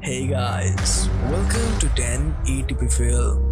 Hey guys, welcome to 1080p Film।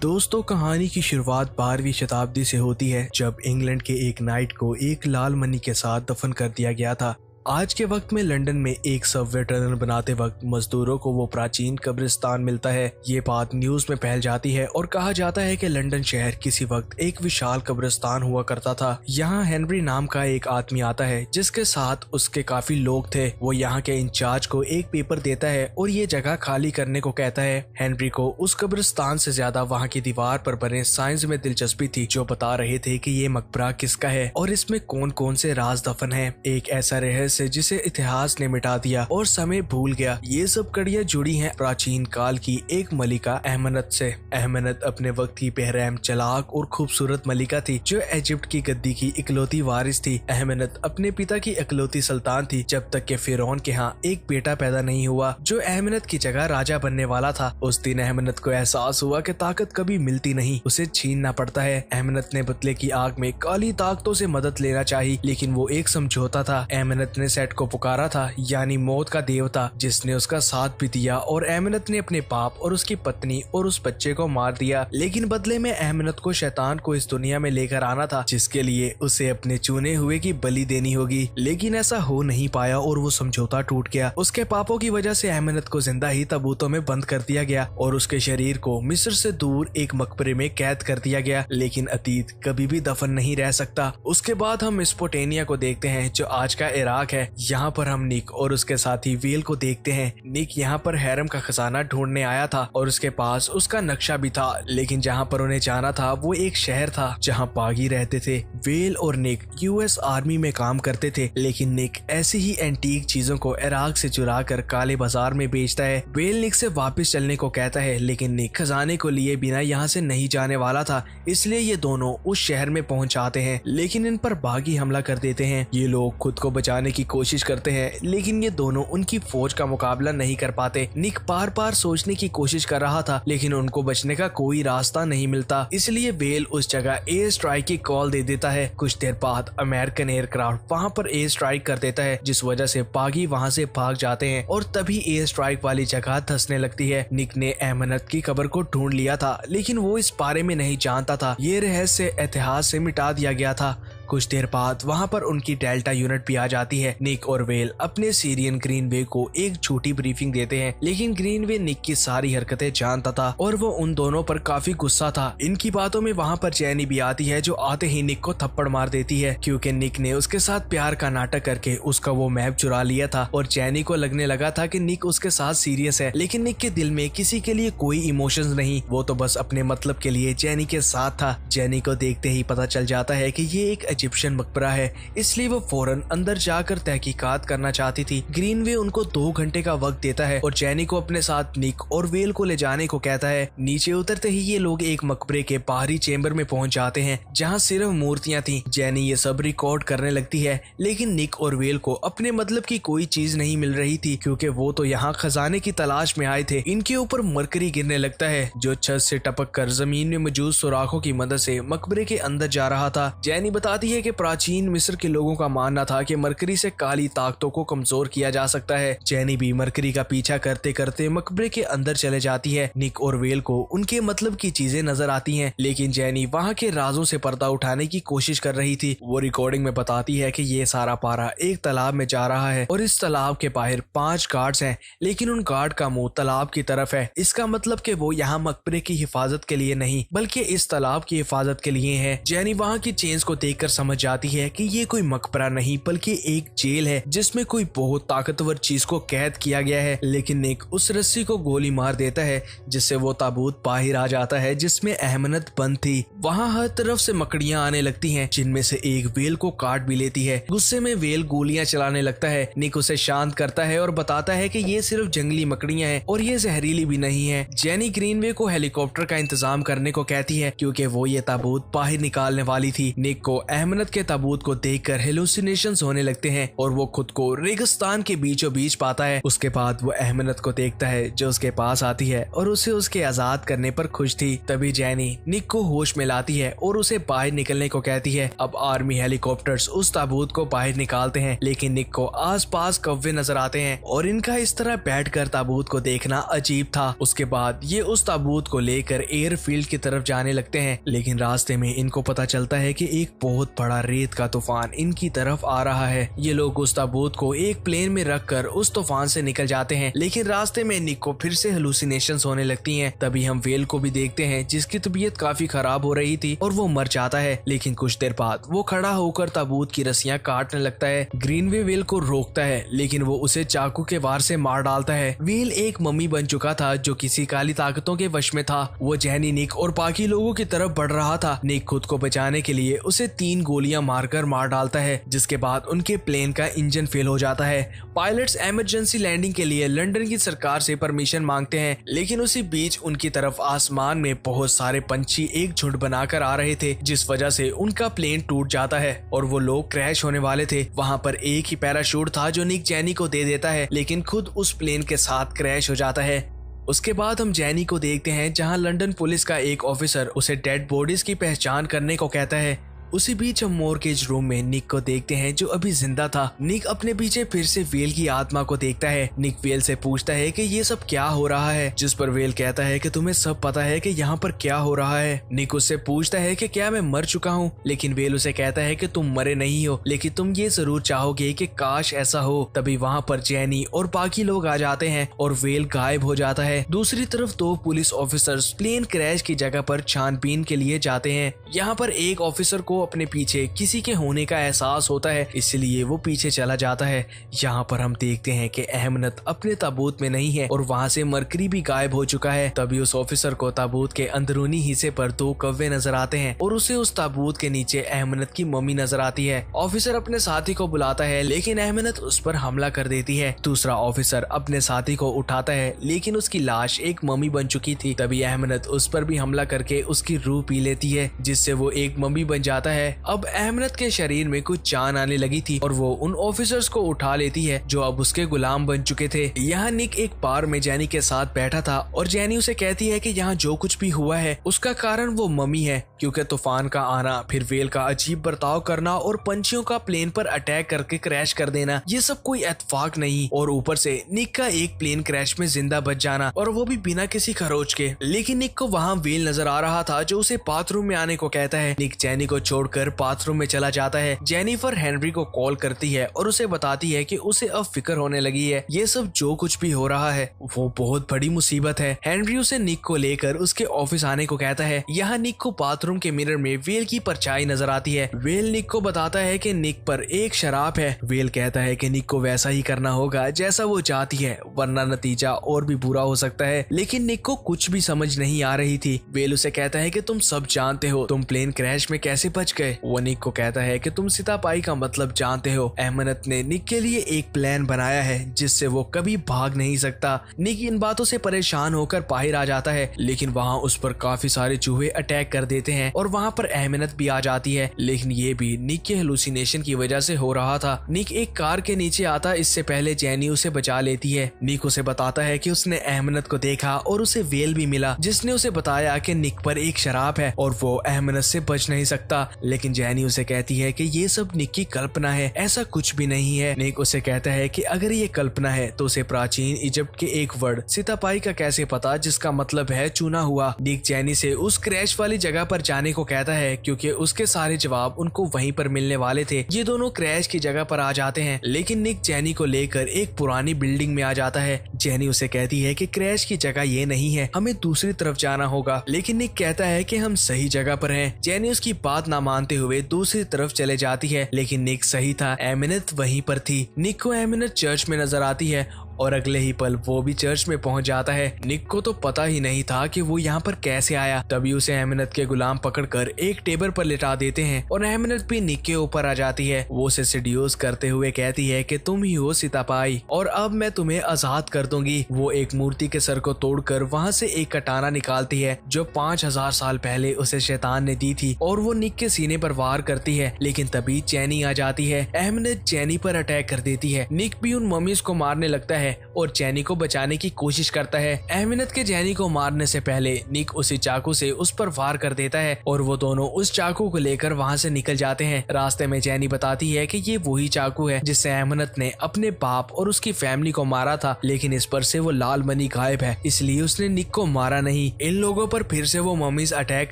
दोस्तों, कहानी की शुरुआत 12वीं शताब्दी से होती है, जब इंग्लैंड के एक नाइट को एक लाल मनी के साथ दफन कर दिया गया था। आज के वक्त में लंदन में एक सबवे टनल बनाते वक्त मजदूरों को वो प्राचीन कब्रिस्तान मिलता है। ये बात न्यूज में फैल जाती है और कहा जाता है कि लंदन शहर किसी वक्त एक विशाल कब्रिस्तान हुआ करता था। यहाँ हेनरी नाम का एक आदमी आता है जिसके साथ उसके काफी लोग थे। वो यहाँ के इंचार्ज को एक पेपर देता है और ये जगह खाली करने को कहता है। हेनरी को उस कब्रिस्तान से ज्यादा वहाँ की दीवार पर बने साइंस में दिलचस्पी थी, जो बता रहे थे कि ये मकबरा किसका है और इसमें कौन कौन से राज दफन है। एक ऐसा रहस्य जिसे इतिहास ने मिटा दिया और समय भूल गया। ये सब कड़ियां जुड़ी हैं प्राचीन काल की एक मलिका अहमनत से। अहमनत अपने वक्त की बेरहम, चालाक और खूबसूरत मलिका थी, जो इजिप्ट की गद्दी की इकलौती वारिस थी। अहमनत अपने पिता की इकलौती सुल्तान थी, जब तक कि फिरौन के यहाँ एक बेटा पैदा नहीं हुआ जो अहमनत की जगह राजा बनने वाला था। उस दिन अहमनत को एहसास हुआ कि ताकत कभी मिलती नहीं, उसे छीनना पड़ता है। अहमनत ने बदले की आग में काली ताकतों से मदद लेना चाहिए, लेकिन वो एक समझौता था। अहमनत ने सेट को पुकारा था, यानी मौत का देवता, जिसने उसका साथ भी दिया और अहमनत ने अपने बाप और उसकी पत्नी और उस बच्चे को मार दिया। लेकिन बदले में अहमनत को शैतान को इस दुनिया में लेकर आना था, जिसके लिए उसे अपने चुने हुए की बलि देनी होगी। लेकिन ऐसा हो नहीं पाया और वो समझौता टूट गया। उसके पापों की वजह से अहमनत को जिंदा ही ताबूतों में बंद कर दिया गया और उसके शरीर को मिस्र से दूर एक मकबरे में कैद कर दिया गया। लेकिन अतीत कभी भी दफन नहीं रह सकता। उसके बाद हम मेसोपोटामिया को देखते हैं, जो आज का इराक है। यहाँ पर हम निक और उसके साथी वेल को देखते हैं। निक यहाँ पर हैरम का खजाना ढूंढने आया था और उसके पास उसका नक्शा भी था, लेकिन जहाँ पर उन्हें जाना था वो एक शहर था जहाँ बागी रहते थे। वेल और निक यूएस आर्मी में काम करते थे, लेकिन निक ऐसी ही एंटीक चीजों को इराक से चुरा कर काले बाजार में बेचता है। वेल निक से वापस चलने को कहता है, लेकिन निक खजाने को लिए बिना यहाँ से नहीं जाने वाला था, इसलिए ये दोनों उस शहर में पहुंच जाते हैं। लेकिन इन पर बागी हमला कर देते हैं। ये लोग खुद को बचाने की कोशिश करते हैं, लेकिन ये दोनों उनकी फौज का मुकाबला नहीं कर पाते। निक बार बार सोचने की कोशिश कर रहा था, लेकिन उनको बचने का कोई रास्ता नहीं मिलता, इसलिए वेल उस जगह एयर स्ट्राइक की कॉल दे देता है। कुछ देर बाद अमेरिकन एयरक्राफ्ट वहां पर एयर स्ट्राइक कर देता है, जिस वजह से बागी वहां से भाग जाते हैं और तभी एयर स्ट्राइक वाली जगह धंसने लगती है। निक ने अहमनत की कब्र को ढूंढ लिया था, लेकिन वो इस बारे में नहीं जानता था। ये रहस्य इतिहास से मिटा दिया गया था। कुछ देर बाद वहां पर उनकी डेल्टा यूनिट भी आ जाती है। निक और वेल अपने सीरियन ग्रीनवे को एक छोटी ब्रीफिंग देते हैं, लेकिन ग्रीनवे निक की सारी हरकतें जानता था और वो उन दोनों पर काफी गुस्सा था। इनकी बातों में वहां पर जैनी भी आती है, जो आते ही निक को थप्पड़ मार देती है, क्योंकि निक ने उसके साथ प्यार का नाटक करके उसका वो मैप चुरा लिया था और जैनी को लगने लगा था कि निक उसके साथ सीरियस है। लेकिन निक के दिल में किसी के लिए कोई इमोशंस नहीं, वो तो बस अपने मतलब के लिए जैनी के साथ था। जैनी को देखते ही पता चल जाता है कि ये एक इजिप्शियन मकबरा है, इसलिए वो फौरन अंदर जाकर तहकीकात करना चाहती थी। ग्रीनवे उनको 2 घंटे का वक्त देता है और जैनी को अपने साथ निक और वेल को ले जाने को कहता है। नीचे उतरते ही ये लोग एक मकबरे के बाहरी चेंबर में पहुंच जाते हैं, जहां सिर्फ मूर्तियां थी। जैनी ये सब रिकॉर्ड करने लगती है, लेकिन निक और वेल को अपने मतलब की कोई चीज नहीं मिल रही थी, क्योंकि वो तो यहाँ खजाने की तलाश में आए थे। इनके ऊपर मरकरी गिरने लगता है, जो छत से टपक कर जमीन में मौजूद सुराखों की मदद से मकबरे के अंदर जा रहा था। जैनी बताती है कि प्राचीन मिस्र के लोगों का मानना था कि मरकरी से काली ताकतों को कमजोर किया जा सकता है। जैनी भी मरकरी का पीछा करते करते मकबरे के अंदर चले जाती है। निक और वेल को उनके मतलब की चीजें नजर आती हैं, लेकिन जैनी वहां के राजों से पर्दा उठाने की कोशिश कर रही थी। वो रिकॉर्डिंग में बताती है कि ये सारा पारा एक तालाब में जा रहा है और इस तालाब के बाहर 5 गार्ड्स हैं, लेकिन उन गार्ड का मुंह तालाब की तरफ है। इसका मतलब कि वो यहाँ मकबरे की हिफाजत के लिए नहीं, बल्कि इस तालाब की हिफाजत के लिए है। जैनी वहाँ की चेन्स को देखकर समझ जाती है कि ये कोई मकबरा नहीं बल्कि एक जेल है, जिसमें कोई बहुत ताकतवर चीज को कैद किया गया है। लेकिन निक उस रस्सी को गोली मार देता है, जिससे वो ताबूत बाहर आ जाता है जिसमें अहमनत बंद थी। वहाँ हर तरफ से मकड़ियां आने लगती हैं, जिनमें से एक वेल को काट भी लेती है। गुस्से में वेल गोलियां चलाने लगता है। निक उसे शांत करता है और बताता है कि ये सिर्फ जंगली मकड़ियां हैं और ये जहरीली भी नहीं है। जैनी ग्रीनवे को हेलीकॉप्टर का इंतजाम करने को कहती है, क्योंकि वो ये ताबूत बाहर निकालने वाली थी। निक को अहमद के ताबूत को देखकर हेलुसिनेशंस होने लगते हैं और वो खुद को रेगिस्तान के बीचों बीच पाता है। उसके बाद वो अहमद को देखता है जो उसके पास आती है और उसे उसके आजाद करने पर खुश थी। तभी जैनी निक को होश में लाती है और उसे बाहर निकलने को कहती है। अब आर्मी हेलीकॉप्टर्स उस ताबूत को बाहर निकालते हैं, लेकिन निक को आसपास कौवे नजर आते हैं और इनका इस तरह बैठकर ताबूत को देखना अजीब था। उसके बाद ये उस ताबूत को लेकर एयरफील्ड की तरफ जाने लगते हैं, लेकिन रास्ते में इनको पता चलता है कि एक बहुत बड़ा रेत का तूफान इनकी तरफ आ रहा है। ये लोग उस ताबूत को एक प्लेन में रखकर उस तूफान से निकल जाते हैं, लेकिन रास्ते में निक को फिर से हेलुसिनेशंस होने लगती हैं। तभी हम वेल को भी देखते हैं जिसकी तबीयत काफी खराब हो रही थी और वो मर जाता है, लेकिन कुछ देर बाद वो खड़ा होकर ताबूत की रस्सियां काटने लगता है। ग्रीनवे वेल को रोकता है, लेकिन वो उसे चाकू के वार से मार डालता है। वेल एक मम्मी बन चुका था जो किसी काली ताकतों के वश में था। वो जैनी, निक और बाकी लोगों की तरफ बढ़ रहा था। निक खुद को बचाने के लिए उसे 3 गोलियां मारकर मार डालता है, जिसके बाद उनके प्लेन का इंजन फेल हो जाता है। पायलट्स इमरजेंसी लैंडिंग के लिए लंदन की सरकार से परमिशन मांगते हैं, लेकिन उसी बीच उनकी तरफ आसमान में बहुत सारे पंछी एक झुंड बनाकर आ रहे थे, जिस वजह से उनका प्लेन टूट जाता है और वो लोग क्रैश होने वाले थे। वहाँ पर एक ही पैराशूट था जो निक जैनी को दे देता है, लेकिन खुद उस प्लेन के साथ क्रैश हो जाता है। उसके बाद हम जैनी को देखते हैं जहां लंदन पुलिस का एक ऑफिसर उसे डेड बॉडीज की पहचान करने को कहता है। उसी बीच हम मॉर्गेज रूम में निक को देखते हैं जो अभी जिंदा था। निक अपने पीछे फिर से वेल की आत्मा को देखता है। निक वेल से पूछता है कि ये सब क्या हो रहा है, जिस पर वेल कहता है कि तुम्हें सब पता है कि यहाँ पर क्या हो रहा है। निक उससे पूछता है कि क्या मैं मर चुका हूँ, लेकिन वेल उसे कहता है कि तुम मरे नहीं हो, लेकिन तुम ये जरूर चाहोगे कि काश ऐसा हो। तभी वहाँ पर जैनी और बाकी लोग आ जाते हैं और वेल गायब हो जाता है। दूसरी तरफ 2 पुलिस ऑफिसर्स प्लेन क्रैश की जगह पर छानबीन के लिए जाते हैं। यहाँ पर एक ऑफिसर को अपने पीछे किसी के होने का एहसास होता है, इसलिए वो पीछे चला जाता है। यहाँ पर हम देखते हैं कि अहमद अपने ताबूत में नहीं है और वहाँ से मरकरी भी गायब हो चुका है। तभी उस ऑफिसर को ताबूत के अंदरूनी हिस्से पर 2 कौवे नजर आते हैं और उसे उस ताबूत के नीचे अहमद की मम्मी नजर आती है। ऑफिसर अपने साथी को बुलाता है, लेकिन अहमद उस पर हमला कर देती है। दूसरा ऑफिसर अपने साथी को उठाता है, लेकिन उसकी लाश एक मम्मी बन चुकी थी। तभी अहमद उस पर भी हमला करके उसकी रूह पी लेती है, जिससे वो एक मम्मी बन जाता है। अब अहमद के शरीर में कुछ जान आने लगी थी और वो उन ऑफिसर्स को उठा लेती है जो अब उसके गुलाम बन चुके थे। यहाँ निक एक बार में जैनी के साथ बैठा था और जैनी उसे कहती है कि यहाँ जो कुछ भी हुआ है उसका कारण वो मम्मी है, क्योंकि तूफान का आना, फिर वेल का अजीब बर्ताव करना और पंछियों का प्लेन पर अटैक करके क्रैश कर देना, ये सब कोई इत्तेफाक नहीं। और ऊपर से निक का एक प्लेन क्रैश में जिंदा बच जाना, और वो भी बिना किसी खरोच के। लेकिन निक को वहाँ वेल नजर आ रहा था जो उसे बाथरूम में आने को कहता है। निक जैनी को छोड़कर बाथरूम में चला जाता है। जेनिफर हेनरी को कॉल करती है और उसे बताती है कि उसे अब फिक्र होने लगी है। ये सब जो कुछ भी हो रहा है वो बहुत बड़ी मुसीबत है। हेनरी उसे निक को लेकर उसके ऑफिस आने को कहता है। यहाँ निक को बाथरूम के मिरर में वेल की परछाई नजर आती है। वेल निक को बताता है कि निक पर एक शराब है। वेल कहता है कि निक को वैसा ही करना होगा जैसा वो चाहती है, वरना नतीजा और भी बुरा हो सकता है। लेकिन निक को कुछ भी समझ नहीं आ रही थी। वेल उसे कहता है कि तुम सब जानते हो, तुम प्लेन क्रैश में कैसे बच गए। वो निक को कहता है कि तुम सितापाई का मतलब जानते हो। अहमद ने निक के लिए एक प्लान बनाया है जिससे वो कभी भाग नहीं सकता। निक इन बातों से परेशान होकर बाहर आ जाता है, लेकिन वहाँ उस पर काफी सारे चूहे अटैक कर देते हैं और वहाँ पर अहमद भी आ जाती है। लेकिन ये भी निक के हेलुसिनेशन की वजह से हो रहा था। निक एक कार के नीचे आता इससे पहले जैनी उसे बचा लेती है। निक उसे बताता है कि उसने अहमद को देखा और उसे वेल भी मिला जिसने उसे बताया कि निक पर एक शराब है और वो अहमद से बच नहीं सकता। लेकिन जैनी उसे कहती है कि ये सब निक की कल्पना है, ऐसा कुछ भी नहीं है। निक उसे कहता है कि अगर ये कल्पना है तो उसे प्राचीन इजिप्ट के एक वर्ड सितापाई का कैसे पता, जिसका मतलब है चुना हुआ। निक जैनी से उस क्रैश वाली जगह पर जाने को कहता है क्योंकि उसके सारे जवाब उनको वहीं पर मिलने वाले थे। ये दोनों क्रैश की जगह पर आ जाते हैं, लेकिन निक जैनी को लेकर एक पुरानी बिल्डिंग में आ जाता है। जैनी उसे कहती है कि क्रैश की जगह ये नहीं है, हमें दूसरी तरफ जाना होगा। लेकिन निक कहता है कि हम सही जगह पर हैं। जैनी उसकी बात ना मानते हुए दूसरी तरफ चले जाती है, लेकिन निक सही था, अहमद वहीं पर थी। निक को अहमद चर्च में नजर आती है और अगले ही पल वो भी चर्च में पहुंच जाता है। निक को तो पता ही नहीं था कि वो यहाँ पर कैसे आया। तभी उसे अहमनत के गुलाम पकड़कर एक टेबल पर लिटा देते हैं और अहमनत भी निक के ऊपर आ जाती है। वो उसे सेड्यूस करते हुए कहती है कि तुम ही हो सितापाई और अब मैं तुम्हें आजाद कर दूंगी। वो एक मूर्ति के सर को तोड़कर वहाँ से एक कटाना निकालती है जो 5000 साल पहले उसे शैतान ने दी थी और वो निक के सीने पर वार करती है। लेकिन तभी चैनी आ जाती है। अहमनत चैनी पर अटैक कर देती है। निक भी उन मम्मीज को मारने लगता है और चैनी को बचाने की कोशिश करता है। अहमनत के चैनी को मारने से पहले निक उसी चाकू से उस पर वार कर देता है और वो दोनों उस चाकू को लेकर वहाँ से निकल जाते हैं। रास्ते में चैनी बताती है कि ये वही चाकू है जिससे अहमनत ने अपने बाप और उसकी फैमिली को मारा था, लेकिन इस पर से वो लाल मनी गायब है, इसलिए उसने निक को मारा नहीं। इन लोगों पर फिर से वो मम्मीज अटैक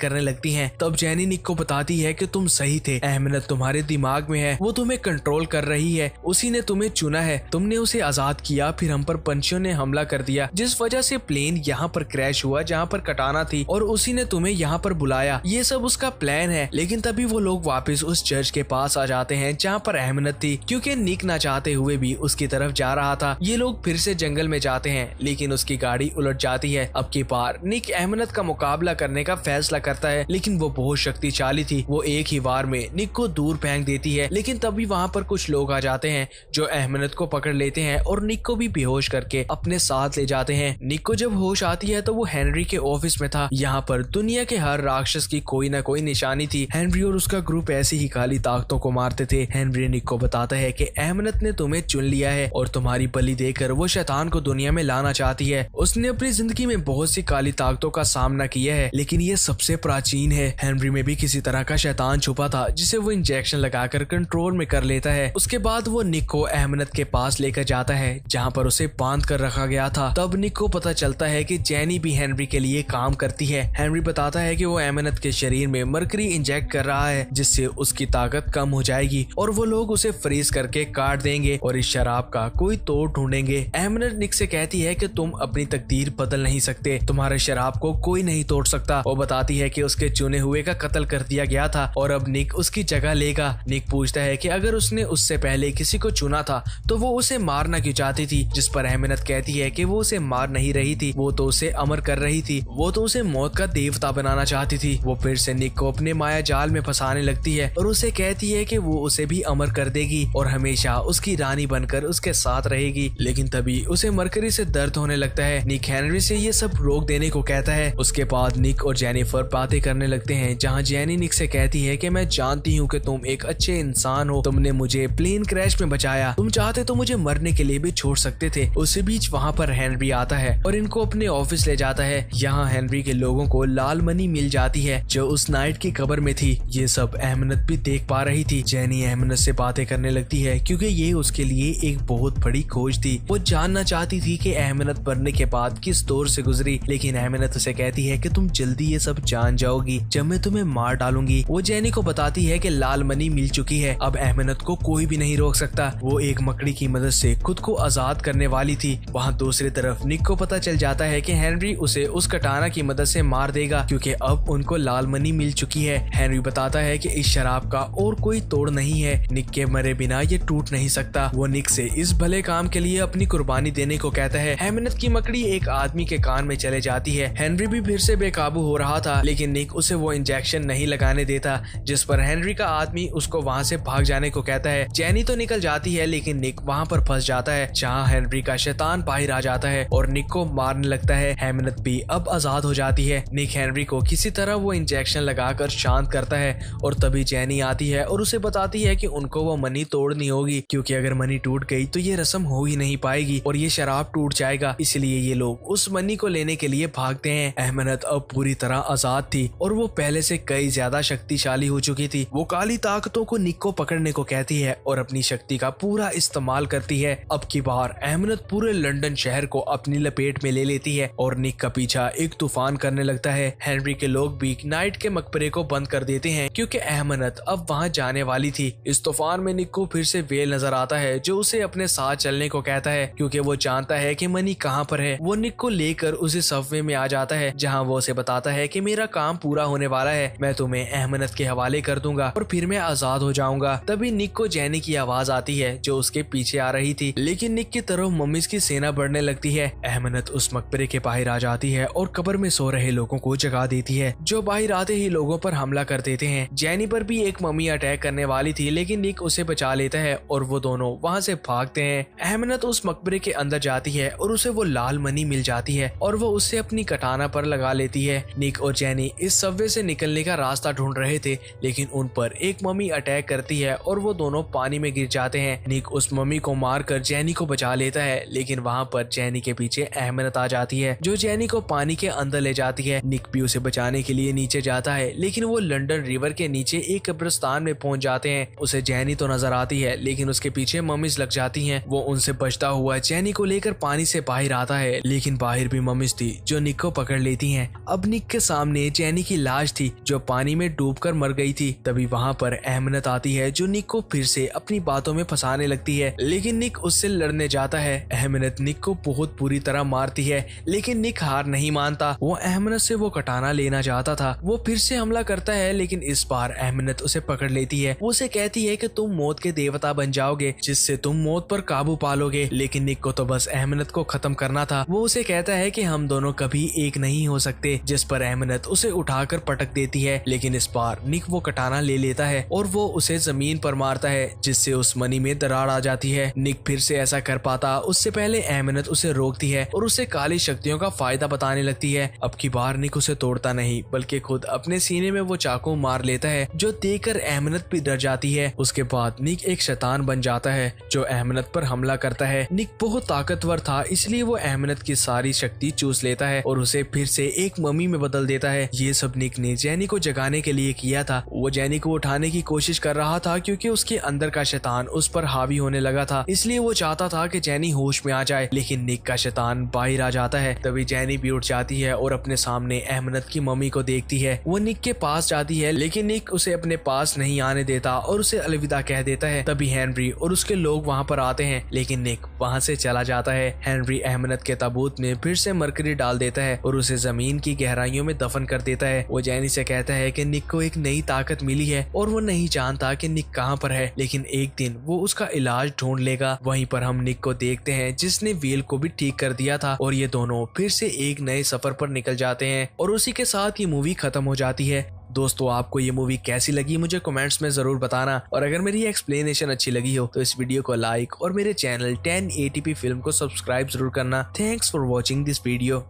करने लगती हैं। तब चैनी निक को बताती है कि तुम सही थे, अहमनत तुम्हारे दिमाग में है, वो तुम्हें कंट्रोल कर रही है, उसी ने तुम्हें चुना है, तुमने उसे आजाद किया, फिर हम पर पंछियों ने हमला कर दिया जिस वजह से प्लेन यहाँ पर क्रैश हुआ जहाँ पर कटाना थी और उसी ने तुम्हें यहाँ पर बुलाया, ये सब उसका प्लान है। लेकिन तभी वो लोग वापस उस चर्च के पास आ जाते हैं जहाँ पर अहमनत थी, क्योंकि निक ना चाहते हुए भी उसकी तरफ जा रहा था। ये लोग फिर से जंगल में जाते हैं लेकिन उसकी गाड़ी उलट जाती है। अब की बार निक अहमनत का मुकाबला करने का फैसला करता है, लेकिन वो बहुत शक्तिशाली थी। वो एक ही वार में निक को दूर फेंक देती है। लेकिन तभी वहाँ पर कुछ लोग आ जाते हैं जो अहमनत को पकड़ लेते हैं और निक को भी बेहोश करके अपने साथ ले जाते हैं। निक को जब होश आती है तो वो हेनरी के ऑफिस में था। यहाँ पर दुनिया के हर राक्षस की कोई ना कोई निशानी थी। हेनरी और उसका ग्रुप ऐसी ही काली ताकतों को मारते थे। हेनरी निक को बताता है कि अहमनत ने तुम्हें चुन लिया है और तुम्हारी बलि देकर वो शैतान को दुनिया में लाना चाहती है। उसने अपनी जिंदगी में बहुत सी काली ताकतों का सामना किया है, लेकिन ये सबसे प्राचीन है। हेनरी में भी किसी तरह का शैतान छुपा था जिसे वो इंजेक्शन लगाकर कंट्रोल में कर लेता है। उसके बाद वो निक को अहमनत के पास लेकर जाता है जहाँ पर उसे बांध कर रखा गया था। तब निक को पता चलता है कि चैनी भी हेनरी के लिए काम करती है। हेनरी बताता है कि वो अहमनत के शरीर में मरकरी इंजेक्ट कर रहा है जिससे उसकी ताकत कम हो जाएगी और वो लोग उसे फ्रीज करके काट देंगे और इस शराब का कोई तोड़ ढूंढेंगे। अहमनत निक से कहती है कि तुम अपनी तकदीर बदल नहीं सकते, तुम्हारे शराब को कोई नहीं तोड़ सकता। वो बताती है कि उसके चुने हुए का कत्ल कर दिया गया था और अब निक उसकी जगह लेगा। निक पूछता है कि अगर उसने उससे पहले किसी को चुना था तो वो उसे मारना क्यों चाहती थी, जिस पर अहमनत कहती है कि वो उसे मार नहीं रही थी, वो तो उसे अमर कर रही थी, वो तो उसे मौत का देवता बनाना चाहती थी। वो फिर से निक को अपने माया जाल में फंसाने लगती है और उसे कहती है कि वो उसे भी अमर कर देगी और हमेशा उसकी रानी बनकर उसके साथ रहेगी। लेकिन तभी उसे मरकरी से दर्द होने लगता है। निक हेनरी से ये सब रोक देने को कहता है। उसके बाद निक और जेनिफर बातें करने लगते हैं जहाँ जेनी निक से कहती है कि मैं जानती हूँ कि तुम एक अच्छे इंसान हो, तुमने मुझे प्लेन क्रैश में बचाया, तुम चाहते तो मुझे मरने के लिए भी छोड़ सकते थे। उसी बीच वहाँ पर हेनरी आता है और इनको अपने ऑफिस ले जाता है। यहाँ हेनरी के लोगों को लाल मनी मिल जाती है जो उस नाइट की कब्र में थी। ये सब अहमनत भी देख पा रही थी। जेनी अहमनत से बातें करने लगती है क्योंकि ये उसके लिए एक बहुत बड़ी खोज थी। वो जानना चाहती थी कि अहमनत मरने के बाद किस दौर से गुजरी, लेकिन अहमनत उसे कहती है कि तुम जल्दी ये सब जान जाओगी जब मैं तुम्हें मार डालूंगी। वो जेनी को बताती है कि लाल मनी मिल चुकी है, अब अहमनत को कोई भी नहीं रोक सकता। वो एक मकड़ी की मदद से खुद को आजाद करने वाली थी। वहाँ दूसरी तरफ निक को पता चल जाता है कि हेनरी उसे उस कटाना की मदद से मार देगा क्योंकि अब उनको लाल मनी मिल चुकी है। हेनरी बताता है कि इस शराब का और कोई तोड़ नहीं है, निक के मरे बिना ये टूट नहीं सकता। वो निक से इस भले काम के लिए अपनी कुर्बानी देने को कहता है। अहमनत की मकड़ी एक आदमी के कान में चले जाती है। हेनरी भी फिर से बेकाबू हो रहा था, लेकिन निक उसे वो इंजेक्शन नहीं लगाने देता, जिस पर हेनरी का आदमी उसको वहाँ से भाग जाने को कहता है। जेनी तो निकल जाती है लेकिन निक वहाँ पर फंस जाता है जहाँ हेनरी का शैतान बाहर आ जाता है और निक को मारने लगता है। अहमनत भी अब आजाद हो जाती है। निक हेनरी को किसी तरह वो इंजेक्शन लगाकर शांत करता है और तभी जेनी आती है और उसे बताती है कि उनको वो मनी तोड़नी होगी क्योंकि अगर मनी टूट गई तो ये रस्म हो ही नहीं पाएगी और ये शराब टूट जाएगा। इसलिए ये लोग उस मनी को लेने के लिए भागते हैं। अहमनत अब पूरी तरह आजाद थी और वो पहले से कई ज्यादा शक्तिशाली हो चुकी थी। वो काली ताकतों को निक को पकड़ने को कहती है और अपनी शक्ति का पूरा इस्तेमाल करती है। अब की बार अहमनत पूरे लंदन शहर को अपनी लपेट में ले लेती है और निक का पीछा एक तूफान करने लगता है। हेनरी के लोग भी नाइट के मकबरे को बंद कर देते हैं क्योंकि अहमनत अब वहां जाने वाली थी। इस तूफान में निक को फिर से वेल नजर आता है जो उसे अपने साथ चलने को कहता है क्योंकि वो जानता है कि मनी कहाँ पर है। वो निक को लेकर उसे सबवे में आ जाता है जहाँ वो उसे बताता है कि मेरा काम पूरा होने वाला है, मैं तुम्हें अहमनत के हवाले कर दूंगा और फिर मैं आजाद हो जाऊंगा। तभी निक को जेनी की आवाज आती है जो उसके पीछे आ रही थी, लेकिन निक की तरफ मम्मीज की सेना बढ़ने लगती है। अहमनत उस मकबरे के बाहर आ जाती है और कब्र में सो रहे लोगों को जगा देती है, जो बाहर आते ही लोगों पर हमला कर देते हैं। जैनी पर भी एक मम्मी अटैक करने वाली थी, लेकिन निक उसे बचा लेता है और वो दोनों वहाँ से भागते हैं। अहमनत उस मकबरे के अंदर जाती है और उसे वो लाल मनी मिल जाती है और वो उससे अपनी कटाना पर लगा लेती है। निक और जैनी इस सबवे से निकलने का रास्ता ढूंढ रहे थे, लेकिन उन पर एक मम्मी अटैक करती है और वो दोनों पानी में गिर जाते हैं। निक उस मम्मी को मारकर जैनी को बचा लेता है, लेकिन वहाँ पर जैनी के पीछे अहमनत आ जाती है, जो जैनी को पानी के अंदर ले जाती है। निक भी उसे बचाने के लिए नीचे जाता है, लेकिन वो लंदन रिवर के नीचे एक कब्रिस्तान में पहुंच जाते हैं। उसे जैनी तो नजर आती है, लेकिन उसके पीछे मम्मीज लग जाती हैं। वो उनसे बचता हुआ जैनी को लेकर पानी से बाहर आता है, लेकिन बाहर भी मम्मीज थी जो निक को पकड़ लेती हैं। अब निक के सामने जैनी की लाश थी जो पानी में डूबकर मर गई थी। तभी वहाँ पर अहमनत आती है, जो निक को फिर से अपनी बातों में फंसाने लगती है, लेकिन निक उससे लड़ने जाता है। अहमनत निक को बहुत बुरी तरह मारती है, लेकिन निक हार नहीं मानता। वो अहमनत से वो कटाना लेना चाहता था। वो फिर से हमला करता है, लेकिन इस बार अहमनत उसे पकड़ लेती है। वो उसे कहती है कि तुम मौत के देवता बन जाओगे, जिससे तुम मौत पर काबू पालोगे। लेकिन निक को तो बस अहमनत को खत्म करना था। वो उसे कहता है कि हम दोनों कभी एक नहीं हो सकते, जिस पर अहमनत उसे उठाकर पटक देती है। लेकिन इस बार निक वो कटाना ले लेता है और वो उसे जमीन पर मारता है, जिससे उस मनी में दरार आ जाती है। निक फिर से ऐसा कर पाता उससे पहले अहमनत उसे रोकती है और उसे काली शक्तियों का फायदा बताने लगती है। अब की बार निक उसे तोड़ता नहीं, बल्कि खुद अपने सीने में वो चाकू मार लेता है, जो देखकर अहमनत भी डर जाती है। उसके बाद निक एक शैतान बन जाता है जो अहमनत पर हमला करता है। निक बहुत ताकतवर था, इसलिए वो अहमनत की सारी शक्ति चूस लेता है और उसे फिर से एक मम्मी में बदल देता है। ये सब निक ने जैनी को जगाने के लिए किया था। वो जैनी को उठाने की कोशिश कर रहा था, क्योंकि उसके अंदर का शैतान उस पर हावी होने लगा था, इसलिए वो चाहता था कि जैनी होश में आ जाए। लेकिन निक का शैतान बाहर आ जाता है। तभी जैनी भी उठ जाती है और अपने सामने अहमनत की मम्मी को देखती है। वो निक के पास जाती है, लेकिन निक उसे अपने पास नहीं आने देता और उसे अलविदा कह देता है। तभी हेनरी और उसके लोग वहाँ पर आते हैं, लेकिन निक वहाँ से चला जाता है। हेनरी अहमनत के ताबूत में फिर से मरकरी डाल देता है और उसे जमीन की गहराइयों में दफन कर देता है। वो जैनी से कहता है कि निक को एक नई ताकत मिली है और वो नहीं जानता कि निक कहाँ पर है, लेकिन एक दिन वो उसका इलाज ढूंढ लेगा। वहीं पर हम निक को देखते हैं, जिसने व्हील को भी ठीक कर दिया था, और ये दोनों फिर से एक नए सफर पर निकल जाते हैं और उसी के साथ ये मूवी खत्म हो जाती है। दोस्तों, आपको ये मूवी कैसी लगी मुझे कमेंट्स में जरूर बताना, और अगर मेरी एक्सप्लेनेशन अच्छी लगी हो तो इस वीडियो को लाइक और मेरे चैनल 1080p फिल्म को सब्सक्राइब जरूर करना। Thanks for watching this video.